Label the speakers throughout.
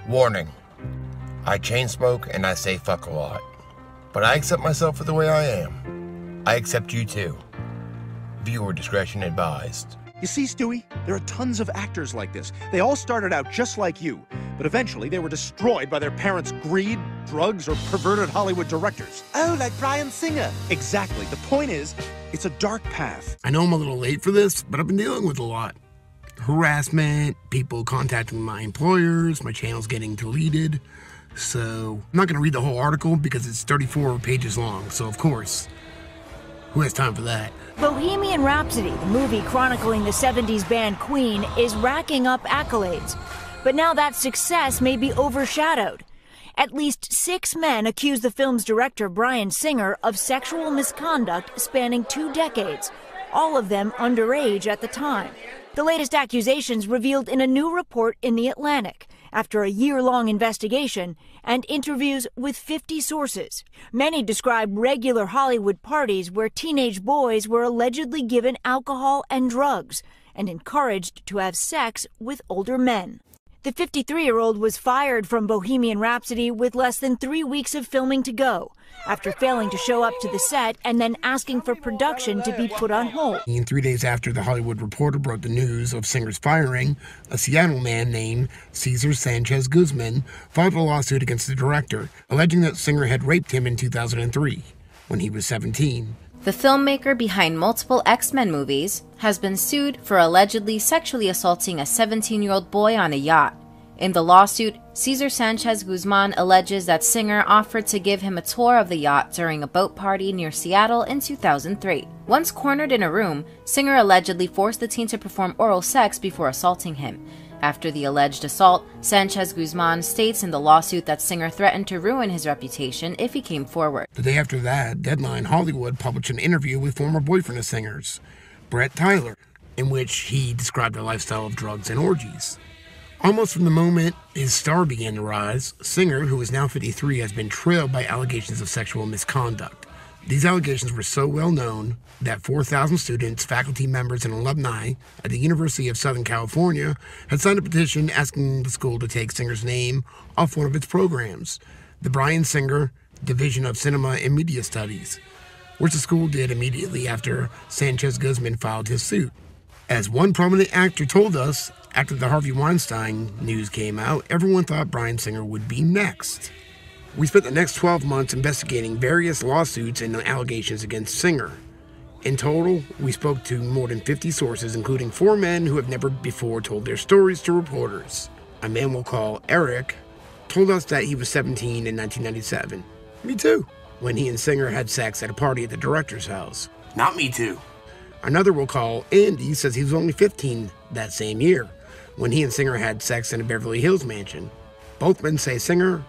Speaker 1: Warning. I chain smoke and I say fuck a lot. But I accept myself for the way I am. I accept you too. Viewer discretion advised.
Speaker 2: You see, Stewie, there are tons of actors like this. They all started out just like you, but eventually they were destroyed by their parents' greed, drugs, or perverted Hollywood directors.
Speaker 3: Oh, like Bryan Singer.
Speaker 2: Exactly. The point is, it's a dark path.
Speaker 4: I know I'm a little late for this, but I've been dealing with a lot. Harassment, people contacting my employers, my channel's getting deleted. So I'm not going to read the whole article because it's 34 pages long, so of course, who has time for that?
Speaker 5: Bohemian Rhapsody, the movie chronicling the 70s band Queen, is racking up accolades. But now that success may be overshadowed. At least 6 men accuse the film's director, Bryan Singer, of sexual misconduct spanning 2 decades, all of them underage at the time. The latest accusations revealed in a new report in The Atlantic, after a year-long investigation and interviews with 50 sources. Many describe regular Hollywood parties where teenage boys were allegedly given alcohol and drugs and encouraged to have sex with older men. The 53-year-old was fired from Bohemian Rhapsody with less than 3 weeks of filming to go, after failing to show up to the set and then asking for production to be put on hold.
Speaker 4: 3 days after The Hollywood Reporter broke the news of Singer's firing, a Seattle man named Cesar Sanchez Guzman filed a lawsuit against the director, alleging that Singer had raped him in 2003, when he was 17.
Speaker 6: The filmmaker behind multiple X-Men movies has been sued for allegedly sexually assaulting a 17-year-old boy on a yacht. In the lawsuit, Cesar Sanchez Guzman alleges that Singer offered to give him a tour of the yacht during a boat party near Seattle in 2003. Once cornered in a room, Singer allegedly forced the teen to perform oral sex before assaulting him. After the alleged assault, Sanchez Guzman states in the lawsuit that Singer threatened to ruin his reputation if he came forward.
Speaker 4: The day after that, Deadline Hollywood published an interview with former boyfriend of Singer's, Brett Tyler, in which he described a lifestyle of drugs and orgies. Almost from the moment his star began to rise, Singer, who is now 53, has been trailed by allegations of sexual misconduct. These allegations were so well known that 4,000 students, faculty members, and alumni at the University of Southern California had signed a petition asking the school to take Singer's name off one of its programs, the Bryan Singer Division of Cinema and Media Studies, which the school did immediately after Sanchez Guzman filed his suit. As one prominent actor told us, after the Harvey Weinstein news came out, everyone thought Bryan Singer would be next. We spent the next 12 months investigating various lawsuits and allegations against Singer. In total, we spoke to more than 50 sources, including 4 men who have never before told their stories to reporters. A man we'll call Eric told us that he was 17 in 1997. Me too. When he and Singer had sex at a party at the director's house.
Speaker 3: Not me too.
Speaker 4: Another we'll call Andy says he was only 15 that same year, when he and Singer had sex in a Beverly Hills mansion. Both men say Singer,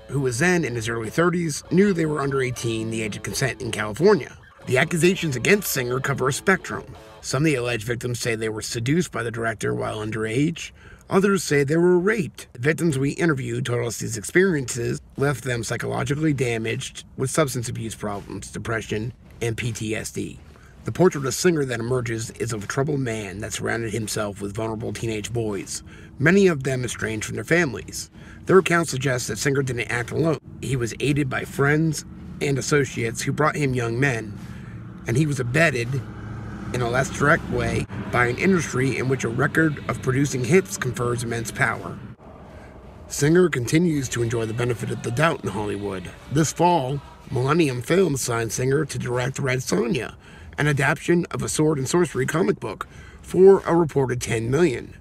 Speaker 4: who was then in his early 30s, knew they were under 18, the age of consent in California. The accusations against Singer cover a spectrum. Some of the alleged victims say they were seduced by the director while underage. Others say they were raped. The victims we interviewed told us these experiences left them psychologically damaged with substance abuse problems, depression, and PTSD. The portrait of Singer that emerges is of a troubled man that surrounded himself with vulnerable teenage boys, many of them estranged from their families. Their account suggests that Singer didn't act alone. He was aided by friends and associates who brought him young men, and he was abetted in a less direct way by an industry in which a record of producing hits confers immense power. Singer continues to enjoy the benefit of the doubt in Hollywood. This fall, Millennium Films signed Singer to direct Red Sonja, an adaptation of a sword and sorcery comic book, for a reported $10 million.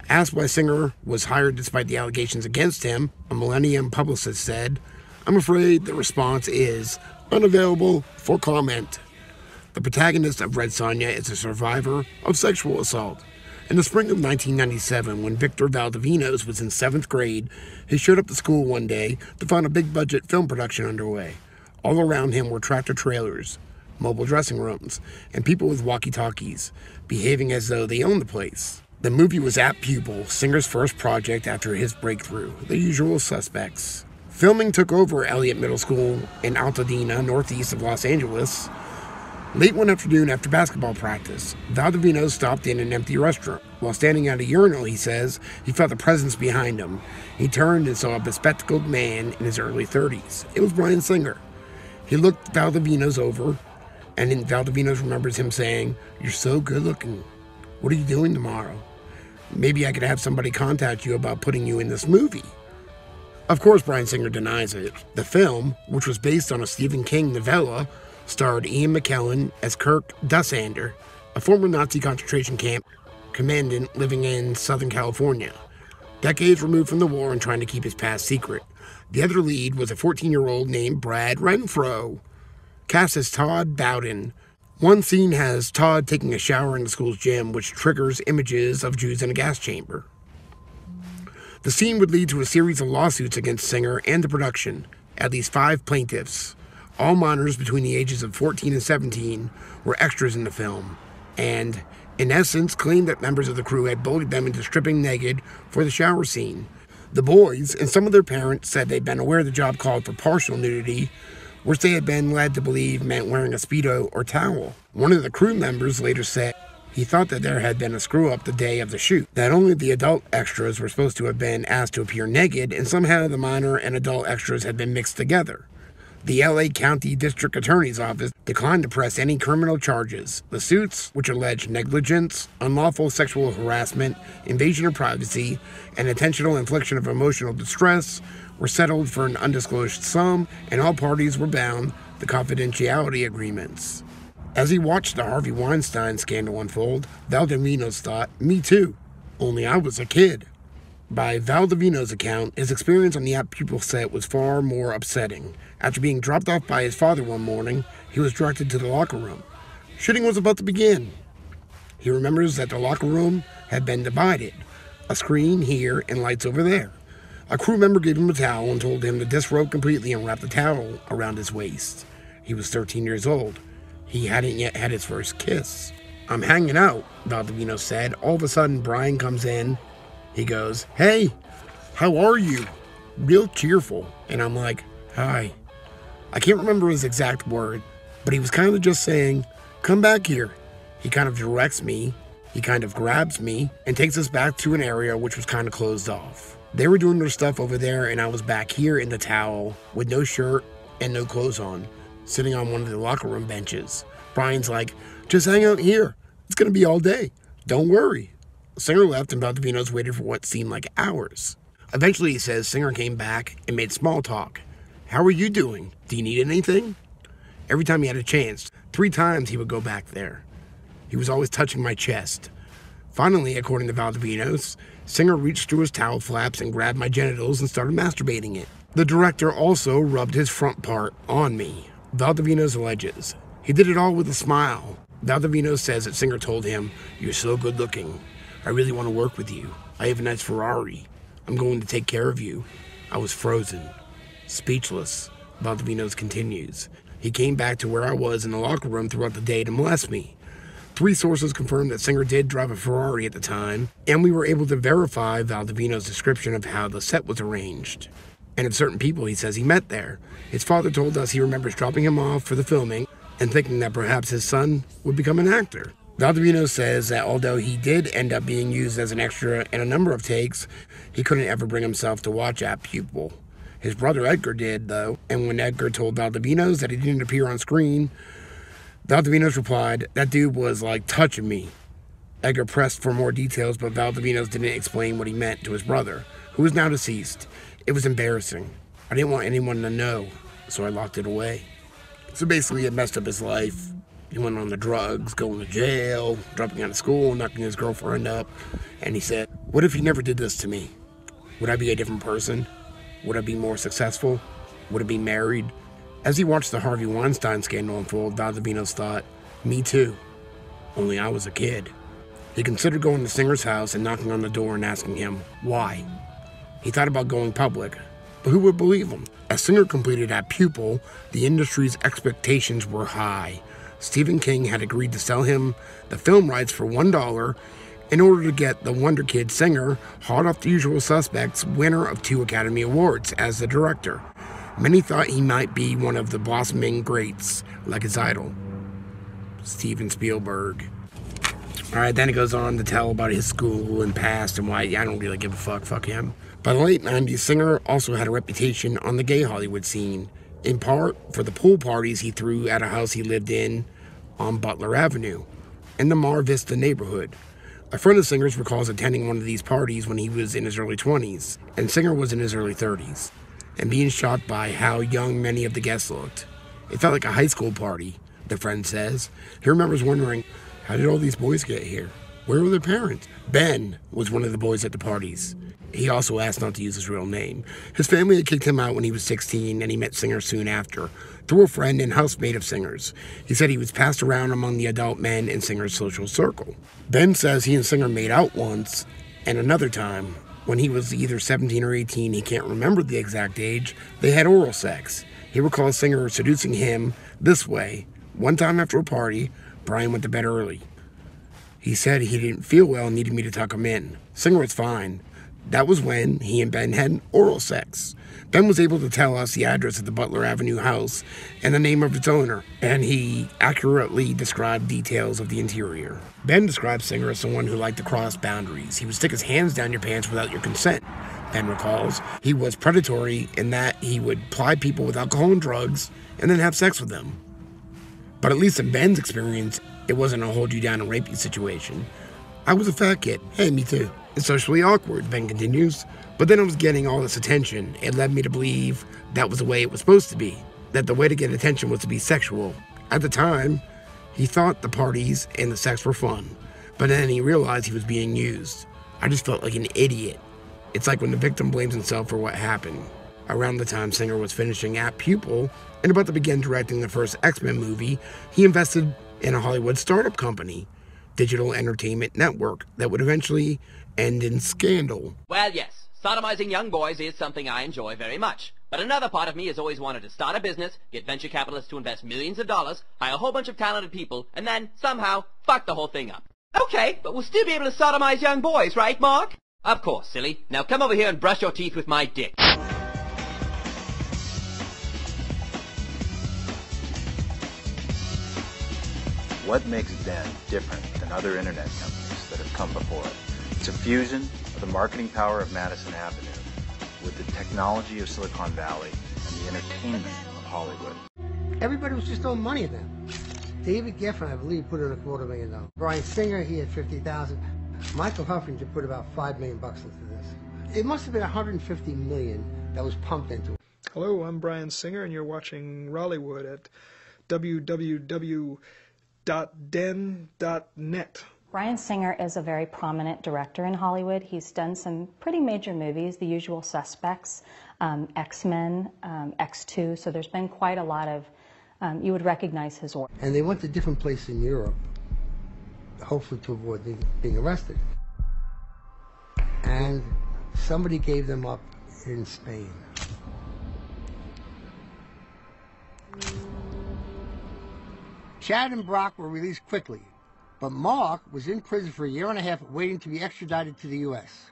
Speaker 4: Asked why Singer was hired despite the allegations against him, a Millennium publicist said, "I'm afraid the response is unavailable for comment." The protagonist of Red Sonja is a survivor of sexual assault. In the spring of 1997, when Victor Valdovinos was in 7th grade, he showed up to school one day to find a big-budget film production underway. All around him were tractor-trailers, mobile dressing rooms, and people with walkie-talkies, behaving as though they owned the place. The movie was Apt Pupil, Singer's first project after his breakthrough, The Usual Suspects. Filming took over Elliott Middle School in Altadena, northeast of Los Angeles. Late one afternoon after basketball practice, Valdivino stopped in an empty restaurant. While standing at a urinal, he says, he felt a presence behind him. He turned and saw a bespectacled man in his early 30s. It was Bryan Singer. He looked Valdivino's over, and then Valdivino's remembers him saying, "You're so good looking. What are you doing tomorrow? Maybe I could have somebody contact you about putting you in this movie." Of course, Bryan Singer denies it. The film, which was based on a Stephen King novella, starred Ian McKellen as Kirk Dussander, a former Nazi concentration camp commandant living in Southern California, decades removed from the war and trying to keep his past secret. The other lead was a 14-year-old named Brad Renfro, cast as Todd Bowden. One scene has Todd taking a shower in the school's gym, which triggers images of Jews in a gas chamber. The scene would lead to a series of lawsuits against Singer and the production. At least 5 plaintiffs, all minors between the ages of 14 and 17, were extras in the film, and, in essence, claimed that members of the crew had bullied them into stripping naked for the shower scene. The boys and some of their parents said they'd been aware the job called for partial nudity, which they had been led to believe meant wearing a Speedo or towel. One of the crew members later said he thought that there had been a screw-up the day of the shoot, that only the adult extras were supposed to have been asked to appear naked, and somehow the minor and adult extras had been mixed together. The LA County District Attorney's Office declined to press any criminal charges. The suits, which alleged negligence, unlawful sexual harassment, invasion of privacy, and intentional infliction of emotional distress, were settled for an undisclosed sum, and all parties were bound to confidentiality agreements. As he watched the Harvey Weinstein scandal unfold, Valdivino's thought, "Me too, only I was a kid." By Valdivino's account, his experience on the Apt Pupil set was far more upsetting. After being dropped off by his father one morning, he was directed to the locker room. Shooting was about to begin. He remembers that the locker room had been divided, a screen here and lights over there. A crew member gave him a towel and told him to disrobe completely and wrap the towel around his waist. He was 13 years old. He hadn't yet had his first kiss. "I'm hanging out," Valdivino said. All of a sudden, Bryan comes in. He goes, "Hey, how are you?" Real cheerful. And I'm like, "Hi." I can't remember his exact word, but he was kind of just saying, "Come back here." He kind of directs me, he kind of grabs me, and takes us back to an area which was kind of closed off. They were doing their stuff over there, and I was back here in the towel with no shirt and no clothes on, sitting on one of the locker room benches. Bryan's like, "Just hang out here. It's going to be all day. Don't worry." Singer left, and Valdivino's waited for what seemed like hours. Eventually, he says Singer came back and made small talk. "How are you doing? Do you need anything?" Every time he had a chance, 3 times he would go back there. He was always touching my chest. Finally, according to Valdivino's, Singer reached through his towel flaps and grabbed my genitals and started masturbating it. The director also rubbed his front part on me, Valdivino's alleges. He did it all with a smile. Valdivino says that Singer told him, "You're so good looking. I really want to work with you. I have a nice Ferrari. I'm going to take care of you." I was frozen, speechless. Valdivino's continues. He came back to where I was in the locker room throughout the day to molest me. 3 sources confirmed that Singer did drive a Ferrari at the time, and we were able to verify Valdivino's description of how the set was arranged, and of certain people he says he met there. His father told us he remembers dropping him off for the filming and thinking that perhaps his son would become an actor. Valdivino says that although he did end up being used as an extra in a number of takes, he couldn't ever bring himself to watch Apt Pupil. His brother Edgar did, though, and when Edgar told Valdivino's that he didn't appear on screen, Valdivino's replied, "That dude was like touching me." Edgar pressed for more details, but Valdivino's didn't explain what he meant to his brother, who is now deceased. It was embarrassing. I didn't want anyone to know, so I locked it away. So basically, it messed up his life. He went on the drugs, going to jail, dropping out of school, knocking his girlfriend up, and he said, "What if he never did this to me? Would I be a different person? Would I be more successful? Would I be married?" As he watched the Harvey Weinstein scandal unfold, Valdivino's thought, "Me too, only I was a kid." He considered going to Singer's house and knocking on the door and asking him, why. He thought about going public, but who would believe him? As Singer completed Apt Pupil, the industry's expectations were high. Stephen King had agreed to sell him the film rights for $1 in order to get the wonder kid Singer, hot off The Usual Suspects, winner of 2 Academy Awards, as the director. Many thought he might be one of the blossoming greats, like his idol. Steven Spielberg. Alright, then it goes on to tell about his school and past and why I don't really give a fuck. Fuck him. By the late 90s, Singer also had a reputation on the gay Hollywood scene, in part for the pool parties he threw at a house he lived in on Butler Avenue, in the Mar Vista neighborhood. A friend of Singer's recalls attending one of these parties when he was in his early 20s, and Singer was in his early 30s, and being shocked by how young many of the guests looked. It felt like a high school party, the friend says. He remembers wondering, how did all these boys get here? Where were their parents? Ben was one of the boys at the parties. He also asked not to use his real name. His family had kicked him out when he was 16, and he met Singer soon after, through a friend and housemate of Singer's. He said he was passed around among the adult men in Singer's social circle. Ben says he and Singer made out once, and another time, when he was either 17 or 18, he can't remember the exact age, they had oral sex. He recalls Singer seducing him this way. One time after a party, Brian went to bed early. He said he didn't feel well and needed me to tuck him in. Singer was fine. That was when he and Ben had oral sex. Ben was able to tell us the address of the Butler Avenue house and the name of its owner, and he accurately described details of the interior. Ben described Singer as someone who liked to cross boundaries. He would stick his hands down your pants without your consent. Ben recalls he was predatory in that he would ply people with alcohol and drugs and then have sex with them. But at least in Ben's experience, it wasn't a hold you down and rape you situation. I was a fat kid. Hey, me too. It's socially awkward, Ben continues. But then I was getting all this attention. It led me to believe that was the way it was supposed to be. That the way to get attention was to be sexual. At the time, he thought the parties and the sex were fun. But then he realized he was being used. I just felt like an idiot. It's like when the victim blames himself for what happened. Around the time Singer was finishing at Pupil and about to begin directing the first X-Men movie, he invested in a Hollywood startup company, Digital Entertainment Network, that would eventually end in scandal.
Speaker 7: Well, yes, sodomizing young boys is something I enjoy very much. But another part of me has always wanted to start a business, get venture capitalists to invest millions of dollars, hire a whole bunch of talented people, and then, somehow, fuck the whole thing up. Okay, but we'll still be able to sodomize young boys, right, Mark? Of course, silly. Now come over here and brush your teeth with my dick.
Speaker 8: What makes Den different than other internet companies that have come before it? It's a fusion of the marketing power of Madison Avenue with the technology of Silicon Valley and the entertainment of Hollywood.
Speaker 9: Everybody was just throwing money at them. David Geffen, I believe, put in $250,000. Brian Singer, he had $50,000. Michael Huffinger put about $5 million into this. It must have been $150 million that was pumped into it.
Speaker 10: Hello, I'm Brian Singer, and you're watching Rollywood at www.den.net.
Speaker 11: Brian Singer is a very prominent director in Hollywood. He's done some pretty major movies, The Usual Suspects, X-Men, X2, so there's been quite a lot of, you would recognize his work.
Speaker 9: And they went to different places in Europe, hopefully to avoid being arrested. And somebody gave them up in Spain. Chad and Brock were released quickly, but Mark was in prison for 1.5 years waiting to be extradited to the U.S.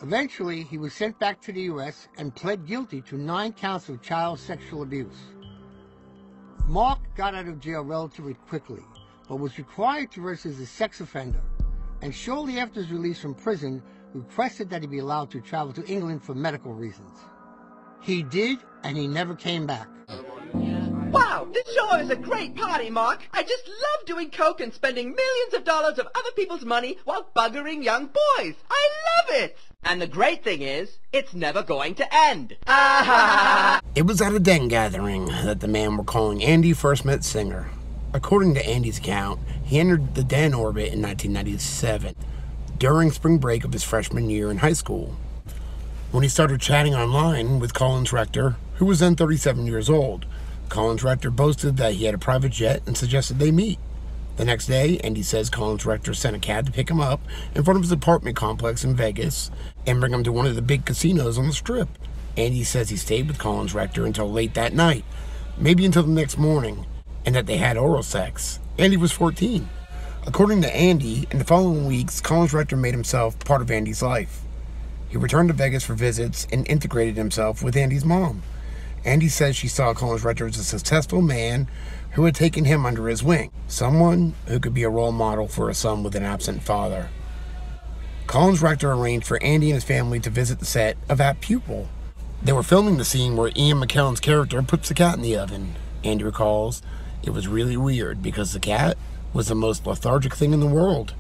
Speaker 9: Eventually, he was sent back to the U.S. and pled guilty to 9 counts of child sexual abuse. Mark got out of jail relatively quickly, but was required to register as a sex offender, and shortly after his release from prison, requested that he be allowed to travel to England for medical reasons. He did, and he never came back.
Speaker 7: Wow, this sure is a great party, Mark. I just love doing coke and spending millions of dollars of other people's money while buggering young boys. I love it! And the great thing is, it's never going to end.
Speaker 4: It was at a den gathering that the man we're calling Andy first met Singer. According to Andy's account, he entered the den orbit in 1997, during spring break of his freshman year in high school, when he started chatting online with Collins Rector, who was then 37 years old. Collins Rector boasted that he had a private jet and suggested they meet. The next day, Andy says Collins Rector sent a cab to pick him up in front of his apartment complex in Vegas and bring him to one of the big casinos on the Strip. Andy says he stayed with Collins Rector until late that night, maybe until the next morning, and that they had oral sex. Andy was 14. According to Andy, in the following weeks, Collins Rector made himself part of Andy's life. He returned to Vegas for visits and integrated himself with Andy's mom. Andy says she saw Collins Rector as a successful man who had taken him under his wing, someone who could be a role model for a son with an absent father. Collins Rector arranged for Andy and his family to visit the set of That Pupil. They were filming the scene where Ian McKellen's character puts the cat in the oven. Andy recalls, "It was really weird because the cat was the most lethargic thing in the world.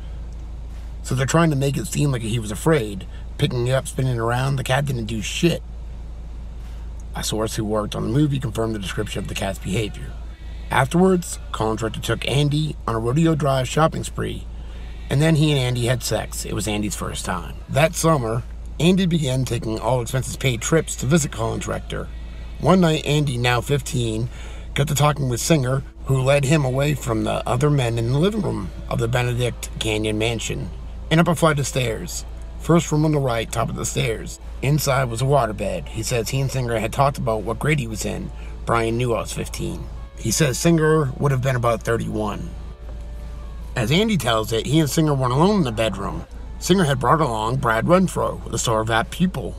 Speaker 4: So they're trying to make it seem like he was afraid. Picking it up, spinning it around, the cat didn't do shit." A source who worked on the movie confirmed the description of the cat's behavior. Afterwards, Collins Rector took Andy on a Rodeo Drive shopping spree, and then he and Andy had sex. It was Andy's first time. That summer, Andy began taking all expenses paid trips to visit Collins Rector. One night, Andy, now 15, got to talking with Singer, who led him away from the other men in the living room of the Benedict Canyon mansion, and up a flight of stairs. First room on the right, top of the stairs. Inside was a waterbed. He says he and Singer had talked about what grade he was in. Brian knew I was 15. He says Singer would have been about 31. As Andy tells it, he and Singer weren't alone in the bedroom. Singer had brought along Brad Renfro, the star of That Pupil,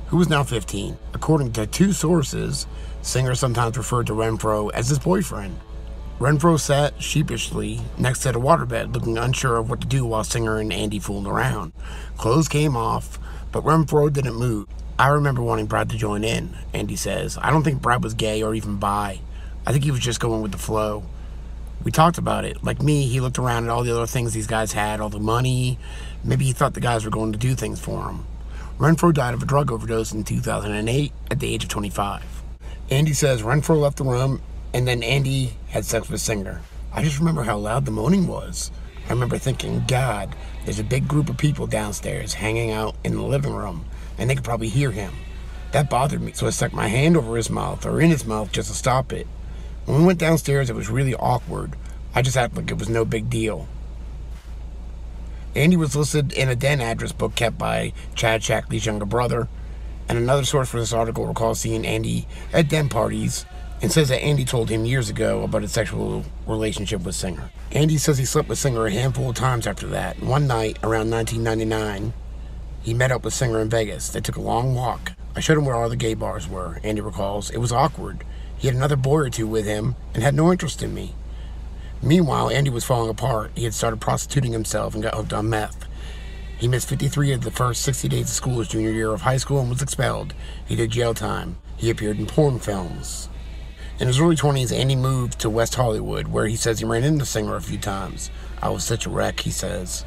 Speaker 4: who was now 15. According to two sources, Singer sometimes referred to Renfro as his boyfriend. Renfro sat sheepishly next to the waterbed, looking unsure of what to do while Singer and Andy fooled around. Clothes came off, but Renfro didn't move. "I remember wanting Brad to join in," Andy says. "I don't think Brad was gay or even bi. I think he was just going with the flow. We talked about it. Like me, he looked around at all the other things these guys had, all the money. Maybe he thought the guys were going to do things for him." Renfro died of a drug overdose in 2008 at the age of 25. Andy says Renfro left the room, and then Andy had sex with Singer. "I just remember how loud the moaning was. I remember thinking, God, there's a big group of people downstairs hanging out in the living room, and they could probably hear him. That bothered me, so I stuck my hand over his mouth, or in his mouth, just to stop it. When we went downstairs, it was really awkward. I just acted like it was no big deal." Andy was listed in a den address book kept by Chad Shackley's younger brother, and another source for this article recalls seeing Andy at den parties and says that Andy told him years ago about his sexual relationship with Singer. Andy says he slept with Singer a handful of times after that. One night, around 1999, he met up with Singer in Vegas. They took a long walk. "I showed him where all the gay bars were," Andy recalls. "It was awkward. He had another boy or two with him and had no interest in me. Meanwhile, Andy was falling apart. He had started prostituting himself and got hooked on meth. He missed 53 of the first 60 days of school his junior year of high school and was expelled. He did jail time. He appeared in porn films." In his early 20s, Andy moved to West Hollywood, where he says he ran into Singer a few times. "I was such a wreck," he says.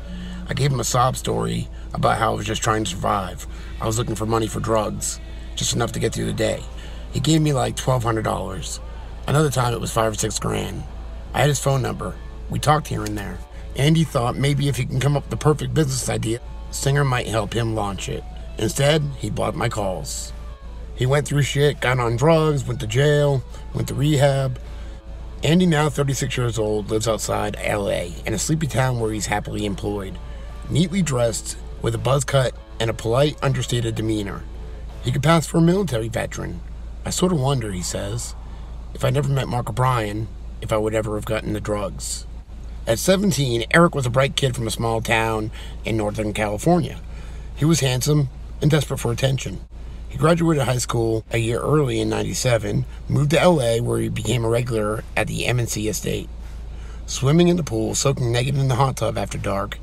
Speaker 4: "I gave him a sob story about how I was just trying to survive. I was looking for money for drugs, just enough to get through the day. He gave me like $1,200. Another time it was $5 or $6 grand. I had his phone number. We talked here and there." Andy thought maybe if he can come up with the perfect business idea, Singer might help him launch it. Instead, he blocked my calls. He went through shit, got on drugs, went to jail, went to rehab. Andy, now 36 years old, lives outside LA in a sleepy town where he's happily employed, neatly dressed, with a buzz cut and a polite, understated demeanor. He could pass for a military veteran. "I sort of wonder," he says, "if I never met Mark O'Brien, if I would ever have gotten the drugs." At 17, Eric was a bright kid from a small town in Northern California. He was handsome and desperate for attention. He graduated high school a year early in 97, moved to LA where he became a regular at the M&C estate. Swimming in the pool, soaking naked in the hot tub after dark,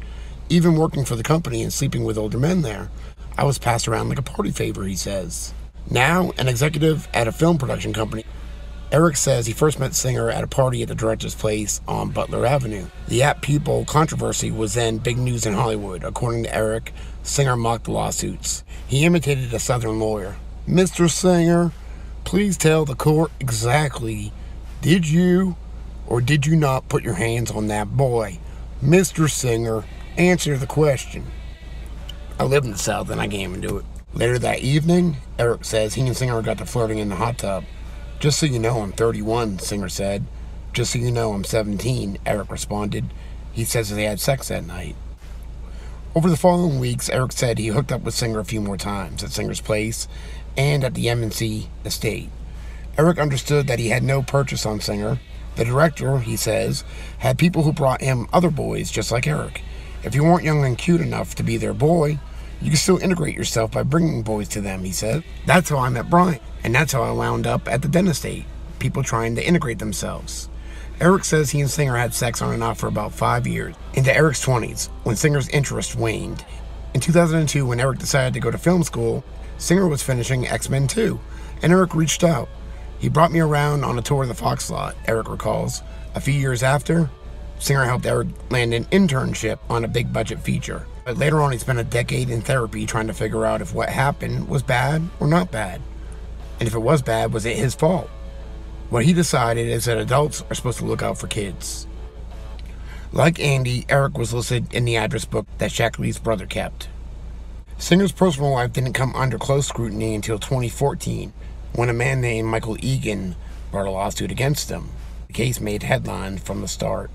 Speaker 4: even working for the company and sleeping with older men there. "I was passed around like a party favor," he says. Now an executive at a film production company, Eric says he first met Singer at a party at the director's place on Butler Avenue. The That Pupil controversy was then big news in Hollywood. According to Eric, Singer mocked the lawsuits. He imitated a Southern lawyer. "Mr. Singer, please tell the court exactly, did you or did you not put your hands on that boy? Mr. Singer, answer the question." I live in the South and I came into it. Later that evening, Eric says he and Singer got to flirting in the hot tub. "Just so you know, I'm 31, Singer said. "Just so you know, I'm 17, Eric responded. He says they had sex that night. Over the following weeks, Eric said he hooked up with Singer a few more times at Singer's place and at the M&C estate. Eric understood that he had no purchase on Singer. The director, he says, had people who brought him other boys just like Eric. If you weren't young and cute enough to be their boy, you could still integrate yourself by bringing boys to them, he said. "That's how I met Brian." And that's how I wound up at the den estate, people trying to integrate themselves. Eric says he and Singer had sex on and off for about 5 years, into Eric's 20s, when Singer's interest waned. In 2002, when Eric decided to go to film school, Singer was finishing X-Men 2, and Eric reached out. He brought me around on a tour of the Fox lot, Eric recalls. A few years after, Singer helped Eric land an internship on a big-budget feature. But later on, he spent a decade in therapy trying to figure out if what happened was bad or not bad. And if it was bad, was it his fault? What he decided is that adults are supposed to look out for kids. Like Andy, Eric was listed in the address book that Shackley's brother kept. Singer's personal life didn't come under close scrutiny until 2014, when a man named Michael Egan brought a lawsuit against him. The case made headlines from the start.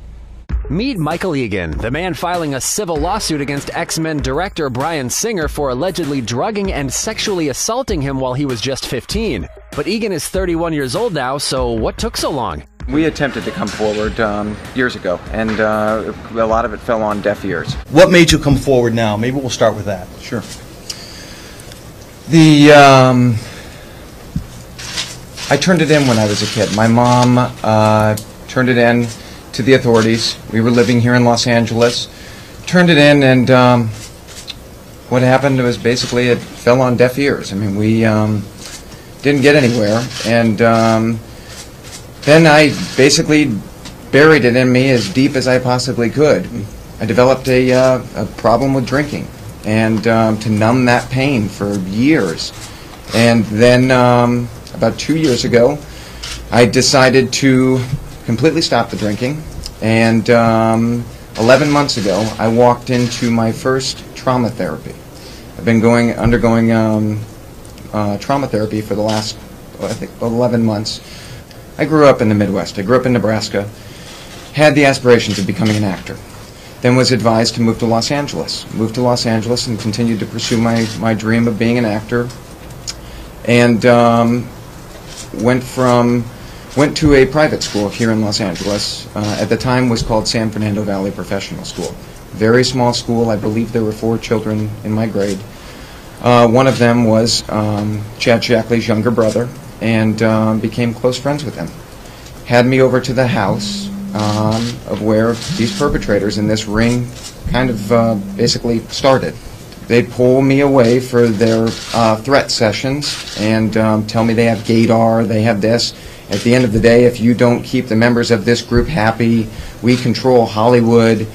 Speaker 12: Meet Michael Egan, the man filing a civil lawsuit against X-Men director Bryan Singer for allegedly drugging and sexually assaulting him while he was just 15. But Egan is 31 years old now, so what took so long?
Speaker 13: We attempted to come forward years ago, and a lot of it fell on deaf ears.
Speaker 14: What made you come forward now? Maybe we'll start with that.
Speaker 13: Sure. I turned it in when I was a kid. My mom turned it in to the authorities. We were living here in Los Angeles. Turned it in, and what happened was basically it fell on deaf ears. I mean, we didn't get anywhere, and then I basically buried it in me as deep as I possibly could. I developed a problem with drinking, and to numb that pain for years. And then about 2 years ago, I decided to completely stop the drinking, and 11 months ago, I walked into my first trauma therapy. I've been undergoing trauma therapy for the last, I think, 11 months. I grew up in the Midwest. I grew up in Nebraska, had the aspirations of becoming an actor, then was advised to move to Los Angeles. Moved to Los Angeles and continued to pursue my dream of being an actor, and went to a private school here in Los Angeles. At the time was called San Fernando Valley Professional School. Very small school. I believe there were 4 children in my grade. One of them was Chad Shackley's younger brother, and became close friends with him. Had me over to the house of where these perpetrators in this ring kind of basically started. They pull me away for their threat sessions and tell me they have gaydar, they have this. At the end of the day, if you don't keep the members of this group happy, we control Hollywood,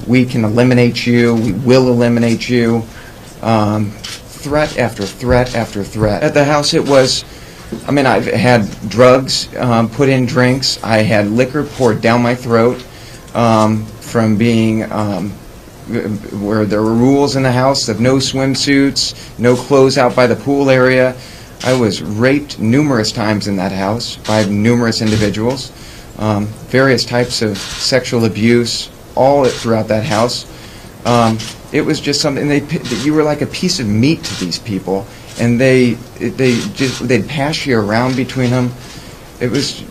Speaker 13: we can eliminate you, we will eliminate you. Threat after threat after threat. At the house it was, I mean, I've had drugs put in drinks, I had liquor poured down my throat from being where there were rules in the house of no swimsuits, no clothes out by the pool area. I was raped numerous times in that house by numerous individuals, various types of sexual abuse, all throughout that house. It was just something, you were like a piece of meat to these people, and they'd pass you around between them. It was,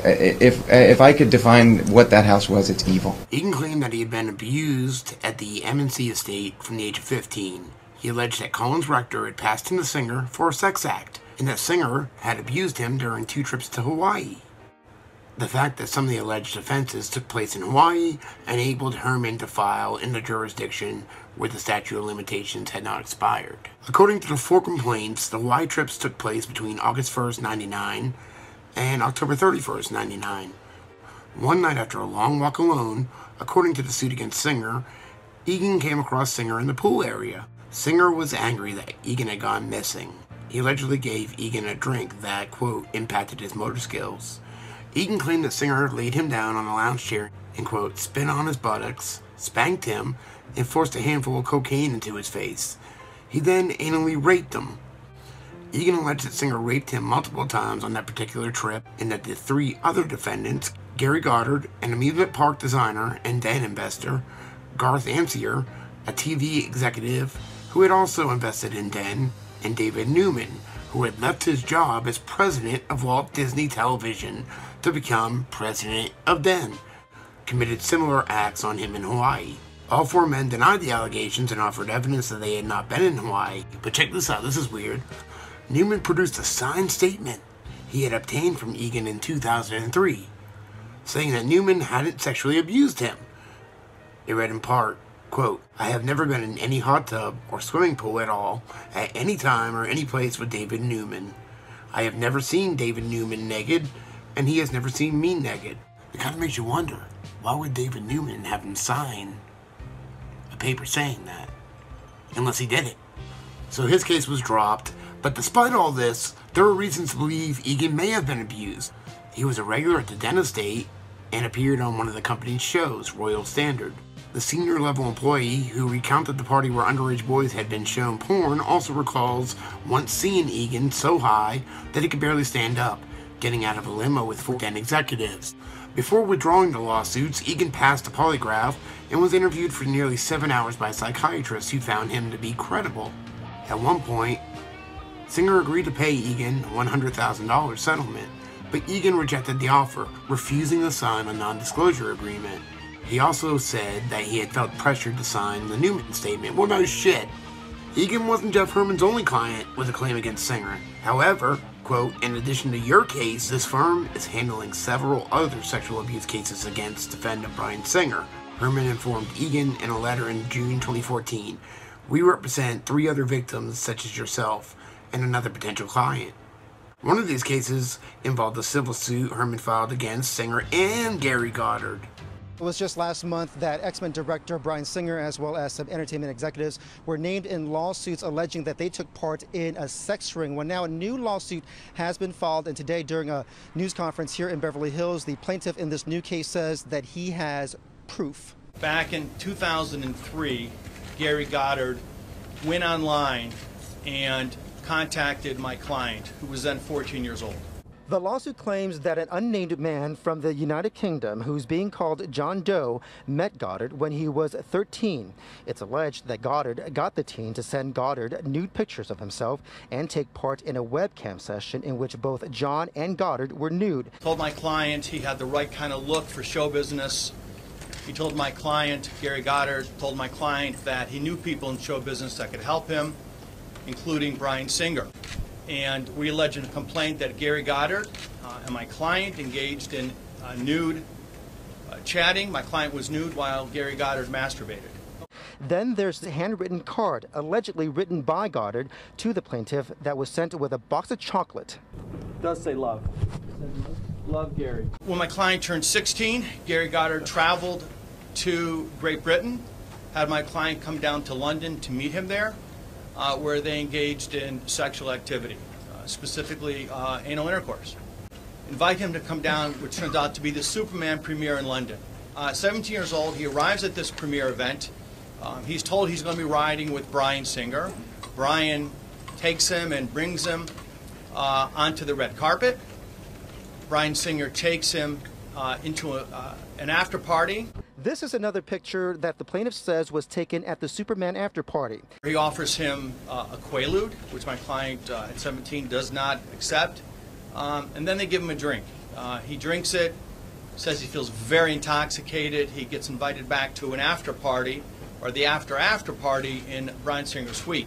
Speaker 13: if I could define what that house was, it's evil.
Speaker 4: Egan claimed that he had been abused at the M&C estate from the age of 15. He alleged that Collins Rector had passed him to Singer for a sex act, and that Singer had abused him during 2 trips to Hawaii. The fact that some of the alleged offenses took place in Hawaii enabled Herman to file in the jurisdiction where the statute of limitations had not expired. According to the 4 complaints, the Hawaii trips took place between August 1st, 1999 and October 31st, 1999. One night after a long walk alone, according to the suit against Singer, Egan came across Singer in the pool area. Singer was angry that Egan had gone missing. He allegedly gave Egan a drink that, quote, impacted his motor skills. Egan claimed that Singer laid him down on a lounge chair and, quote, spit on his buttocks, spanked him, and forced a handful of cocaine into his face. He then anally raped him. Egan alleged that Singer raped him multiple times on that particular trip, and that the 3 other defendants, Gary Goddard, an amusement park designer and den investor, Garth Ancier, a TV executive who had also invested in Den, and David Newman, who had left his job as president of Walt Disney Television to become president of Den, committed similar acts on him in Hawaii. All 4 men denied the allegations and offered evidence that they had not been in Hawaii. But check this out, this is weird. Newman produced a signed statement he had obtained from Egan in 2003, saying that Newman hadn't sexually abused him. It read in part, quote, "I have never been in any hot tub or swimming pool at all, at any time or any place with David Newman. I have never seen David Newman naked, and he has never seen me naked." It kind of makes you wonder, why would David Newman have him sign a paper saying that? Unless he did it. So his case was dropped, but despite all this, there were reasons to believe Egan may have been abused. He was a regular at the Den Estate and appeared on one of the company's shows, Royal Standard. The senior level employee who recounted the party where underage boys had been shown porn also recalls once seeing Egan so high that he could barely stand up, getting out of a limo with 4 Den executives. Before withdrawing the lawsuits, Egan passed a polygraph and was interviewed for nearly 7 hours by psychiatrists who found him to be credible. At one point, Singer agreed to pay Egan a $100,000 settlement, but Egan rejected the offer, refusing to sign a non-disclosure agreement. He also said that he had felt pressured to sign the Newman statement. Well, no shit. Egan wasn't Jeff Herman's only client with a claim against Singer. However, quote, "In addition to your case, this firm is handling several other sexual abuse cases against defendant Bryan Singer." Herman informed Egan in a letter in June 2014, "We represent 3 other victims such as yourself and another potential client." One of these cases involved a civil suit Herman filed against Singer and Gary Goddard.
Speaker 15: It was just last month that X-Men director Bryan Singer, as well as some entertainment executives, were named in lawsuits alleging that they took part in a sex ring. Well, now a new lawsuit has been filed, and today during a news conference here in Beverly Hills, the plaintiff in this new case says that he has proof.
Speaker 14: Back in 2003, Gary Goddard went online and contacted my client, who was then 14 years old.
Speaker 15: The lawsuit claims that an unnamed man from the United Kingdom, who's being called John Doe, met Goddard when he was 13. It's alleged that Goddard got the teen to send Goddard nude pictures of himself and take part in a webcam session in which both John and Goddard were nude.
Speaker 14: Told my client he had the right kind of look for show business. He told my client, Gary Goddard, told my client that he knew people in show business that could help him, including Bryan Singer. And we allege in a complaint that Gary Goddard and my client engaged in nude chatting. My client was nude while Gary Goddard masturbated.
Speaker 15: Then there's the handwritten card, allegedly written by Goddard to the plaintiff, that was sent with a box of chocolate.
Speaker 14: It does say love. Love, Gary. When my client turned 16, Gary Goddard traveled to Great Britain, had my client come down to London to meet him there, where they engaged in sexual activity, specifically anal intercourse. Invite him to come down, which turns out to be the Superman premiere in London. 17 years old, he arrives at this premiere event. He's told he's going to be riding with Bryan Singer. Bryan takes him and brings him onto the red carpet. Bryan Singer takes him into an after party.
Speaker 15: This is another picture that the plaintiff says was taken at the Superman after party.
Speaker 14: He offers him a Quaalude, which my client at 17 does not accept, and then they give him a drink. He drinks it, says he feels very intoxicated. He gets invited back to an after party, or the after party in Bryan Singer's suite.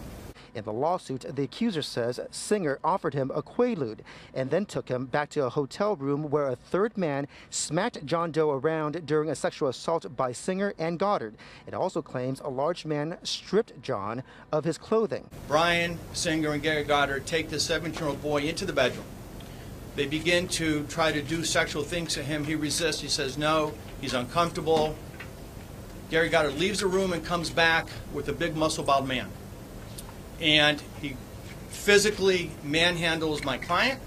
Speaker 15: In the lawsuit, the accuser says Singer offered him a Quaalude and then took him back to a hotel room where a third man smacked John Doe around during a sexual assault by Singer and Goddard. It also claims a large man stripped John of his clothing.
Speaker 14: Bryan Singer and Gary Goddard take the 17-year-old boy into the bedroom. They begin to try to do sexual things to him. He resists. He says no. He's uncomfortable. Gary Goddard leaves the room and comes back with a big muscle-bound man. And he physically manhandles my client.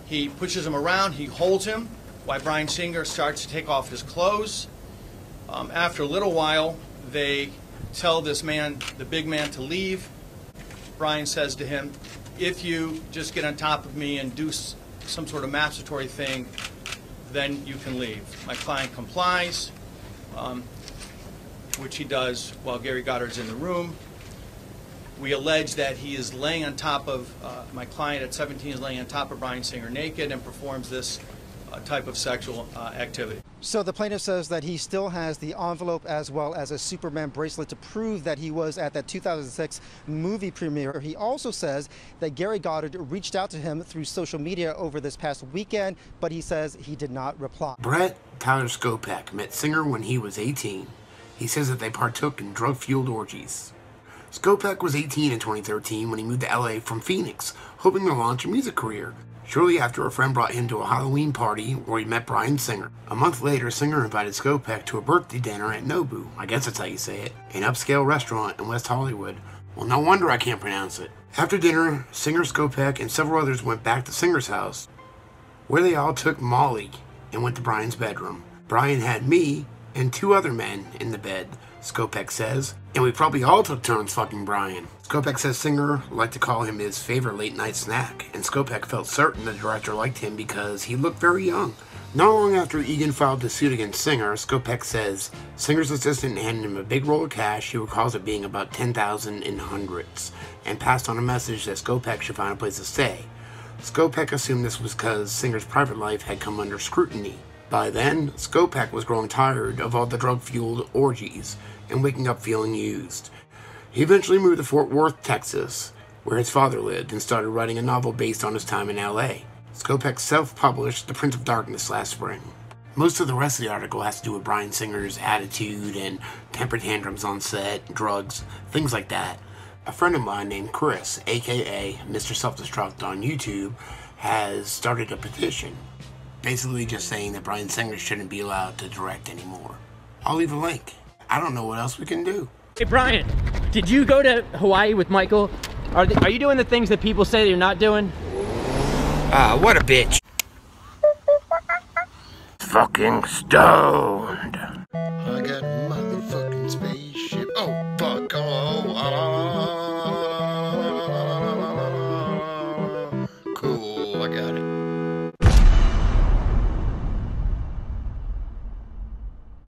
Speaker 14: He pushes him around. He holds him while Bryan Singer starts to take off his clothes. After a little while, they tell this man, the big man, to leave. Bryan says to him, "If you just get on top of me and do some sort of masturbatory thing, then you can leave." My client complies, which he does while Gary Goddard's in the room. We allege that he is laying on top of, my client at 17 is laying on top of Bryan Singer naked and performs this type of sexual activity.
Speaker 15: So the plaintiff says that he still has the envelope as well as a Superman bracelet to prove that he was at that 2006 movie premiere. He also says that Gary Goddard reached out to him through social media over this past weekend, but he says he did not reply.
Speaker 4: Brett Tyler Skopek met Singer when he was 18. He says that they partook in drug-fueled orgies. Skopek was 18 in 2013 when he moved to LA from Phoenix, hoping to launch a music career. Shortly after, a friend brought him to a Halloween party where he met Bryan Singer. A month later, Singer invited Skopek to a birthday dinner at Nobu, I guess that's how you say it, an upscale restaurant in West Hollywood. Well, no wonder I can't pronounce it. After dinner, Singer, Skopek, and several others went back to Singer's house, where they all took Molly and went to Bryan's bedroom. Bryan had me and 2 other men in the bed, Skopek says, and we probably all took turns fucking Bryan. Skopek says Singer liked to call him his favorite late-night snack, and Skopek felt certain the director liked him because he looked very young. Not long after Egan filed the suit against Singer, Skopek says Singer's assistant handed him a big roll of cash, he recalls it being about $10,000 in hundreds, and passed on a message that Skopek should find a place to stay. Skopek assumed this was because Singer's private life had come under scrutiny. By then, Skopek was growing tired of all the drug-fueled orgies and waking up feeling used. He eventually moved to Fort Worth, Texas, where his father lived, and started writing a novel based on his time in LA. Skopek self-published The Prince of Darkness last spring. Most of the rest of the article has to do with Bryan Singer's attitude and temper tantrums on set, drugs, things like that. A friend of mine named Chris, aka Mr. Self-Destruct on YouTube, has started a petition, basically just saying that Bryan Singer shouldn't be allowed to direct anymore. I'll leave a link. I don't know what else we can do.
Speaker 16: Hey Bryan, did you go to Hawaii with Michael? Are you doing the things that people say that you're not doing?
Speaker 4: What a bitch. Fucking stoned.
Speaker 1: I got